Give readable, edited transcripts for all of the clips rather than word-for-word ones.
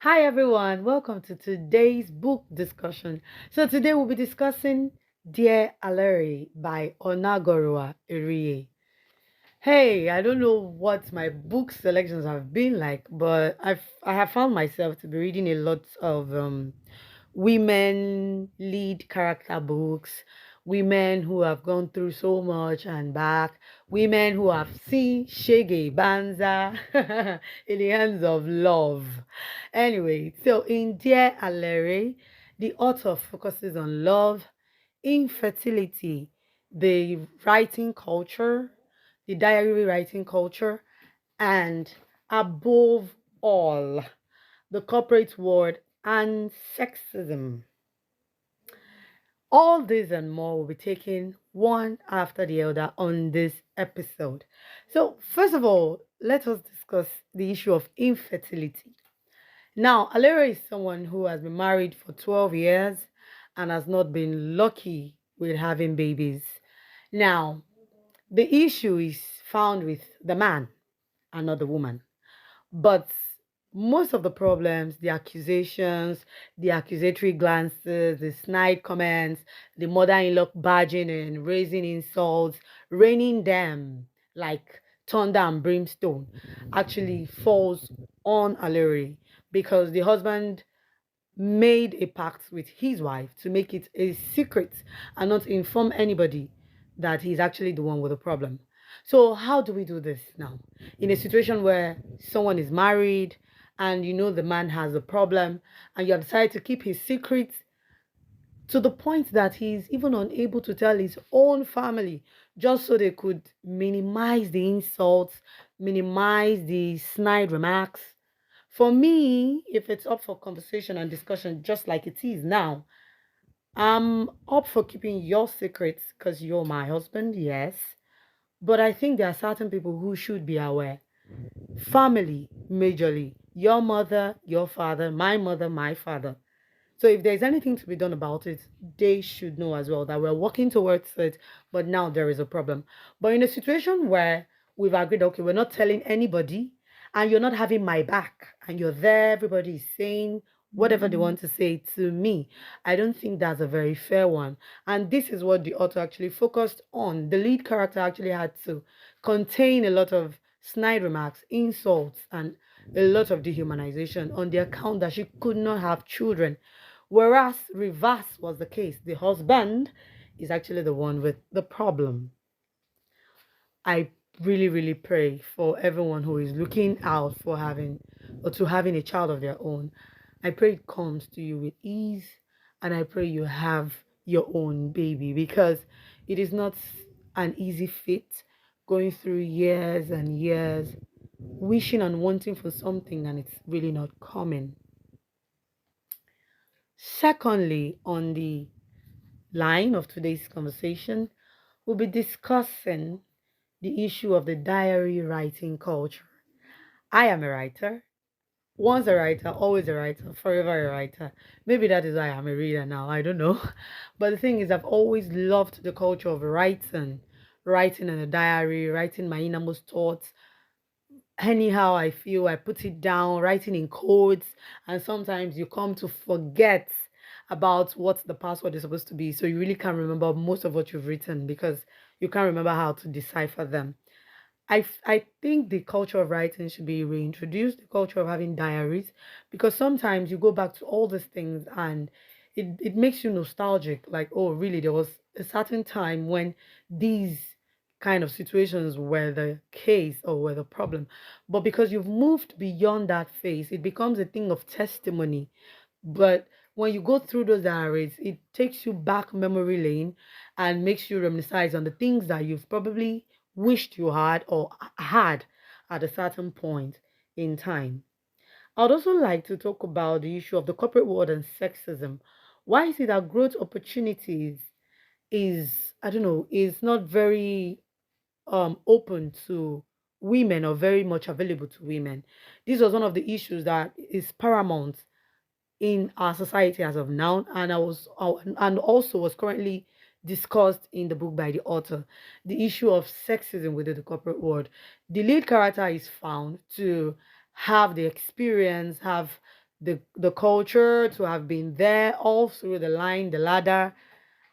Hi everyone, welcome to today's book discussion. So today we'll be discussing Dear Alaere by Onagoruwa Eriye. Hey, I don't know what my book selections have been like, but I have found myself to be reading a lot of women lead character books, women who have gone through so much and back, women who have seen Shege Banza in the hands of love. Anyway, so in Dear Alere, the author focuses on love, infertility, the writing culture, the diary writing culture, and above all, the corporate world and sexism. All this and more will be taken one after the other on this episode. So, first of all, let us discuss the issue of infertility. Now, Alera is someone who has been married for 12 years and has not been lucky with having babies. Now, the issue is found with the man and not the woman. But most of the problems, the accusations, the accusatory glances, the snide comments, the mother in law barging and raising insults, raining them like thunder and brimstone, actually falls on Alere because the husband made a pact with his wife to make it a secret and not inform anybody that he's actually the one with the problem. So, how do we do this now? In a situation where someone is married and you know the man has a problem and you have decided to keep his secret to the point that he's even unable to tell his own family just so they could minimize the insults, minimize the snide remarks. For me, if it's up for conversation and discussion, just like it is now, I'm up for keeping your secrets because you're my husband, yes. But I think there are certain people who should be aware. Family, majorly. Your mother, your father, my mother, my father. So if there's anything to be done about it, they should know as well that we're working towards it, but now there is a problem. But in a situation where we've agreed, okay, we're not telling anybody, and you're not having my back, and you're there, everybody is saying whatever they want to say to me, I don't think that's a very fair one. And this is what the author actually focused on. The lead character actually had to contain a lot of snide remarks, insults, and a lot of dehumanization on the account that she could not have children. Whereas reverse was the case. The husband is actually the one with the problem. I really, really pray for everyone who is looking out for having or to having a child of their own. I pray it comes to you with ease and I pray you have your own baby because it is not an easy fit going through years and years wishing and wanting for something and it's really not coming. Secondly, on the line of today's conversation, we'll be discussing the issue of the diary writing culture. I am a writer, once a writer, always a writer, forever a writer. Maybe that is why I'm a reader now, I don't know. But the thing is, I've always loved the culture of writing, writing in a diary, writing my innermost thoughts, anyhow I feel, I put it down, writing in codes, and sometimes you come to forget about what the password is supposed to be. So you really can't remember most of what you've written because you can't remember how to decipher them. I think the culture of writing should be reintroduced, the culture of having diaries, because sometimes you go back to all these things and it makes you nostalgic. Like, oh, really, there was a certain time when these kind of situations were the case or were the problem. But because you've moved beyond that phase, it becomes a thing of testimony. But when you go through those diaries, it takes you back memory lane and makes you reminisce on the things that you've probably wished you had or had at a certain point in time. I'd also like to talk about the issue of the corporate world and sexism. Why is it that growth opportunities is, I don't know, is not very open to women or very much available to women? This was one of the issues that is paramount in our society as of now, and and also was currently discussed in the book by the author, the issue of sexism within the corporate world. The lead character is found to have the experience, have the culture, to have been there all through the line, the ladder,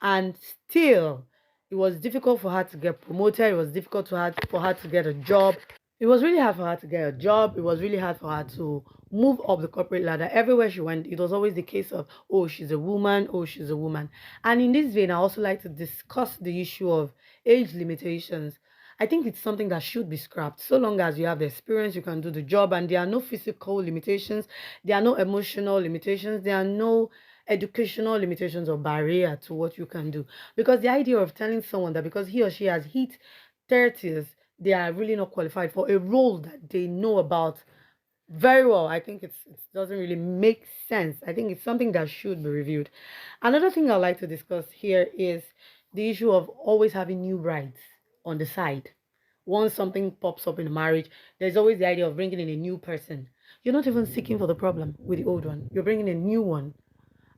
and still it was difficult for her to get promoted. It was difficult for her to get a job. It was really hard for her to get a job. It was really hard for her to move up the corporate ladder. Everywhere she went, it was always the case of, oh, she's a woman, oh, she's a woman. And in this vein, I also like to discuss the issue of age limitations. I think it's something that should be scrapped. So long as you have the experience, you can do the job, and there are no physical limitations, there are no emotional limitations, there are no educational limitations or barrier to what you can do. Because the idea of telling someone that because he or she has hit 30s, they are really not qualified for a role that they know about very well. I think it doesn't really make sense. I think it's something that should be reviewed. Another thing I'd like to discuss here is the issue of always having new brides on the side. Once something pops up in a marriage, there's always the idea of bringing in a new person. You're not even seeking for the problem with the old one. You're bringing a new one.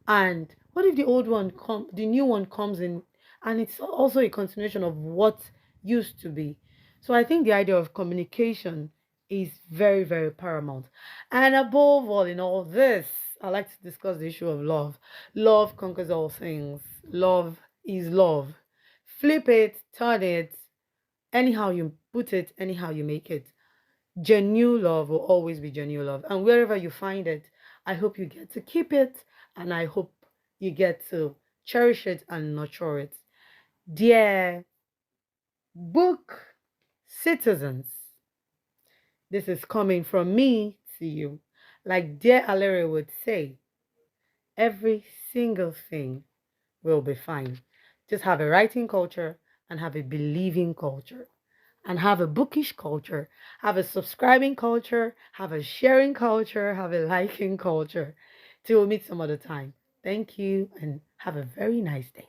And what if the new one comes in, and it's also a continuation of what used to be? So I think the idea of communication is very, very paramount. And above all, in all this, I like to discuss the issue of love. Love conquers all things. Love is love. Flip it, turn it, anyhow you put it, anyhow you make it. Genuine love will always be genuine love. And wherever you find it, I hope you get to keep it, and I hope you get to cherish it and nurture it. Dear book citizens, this is coming from me to you. Like dear Alaere would say, every single thing will be fine. Just have a writing culture and have a believing culture, and have a bookish culture, have a subscribing culture, have a sharing culture, have a liking culture. Till we meet some other time. Thank you and have a very nice day.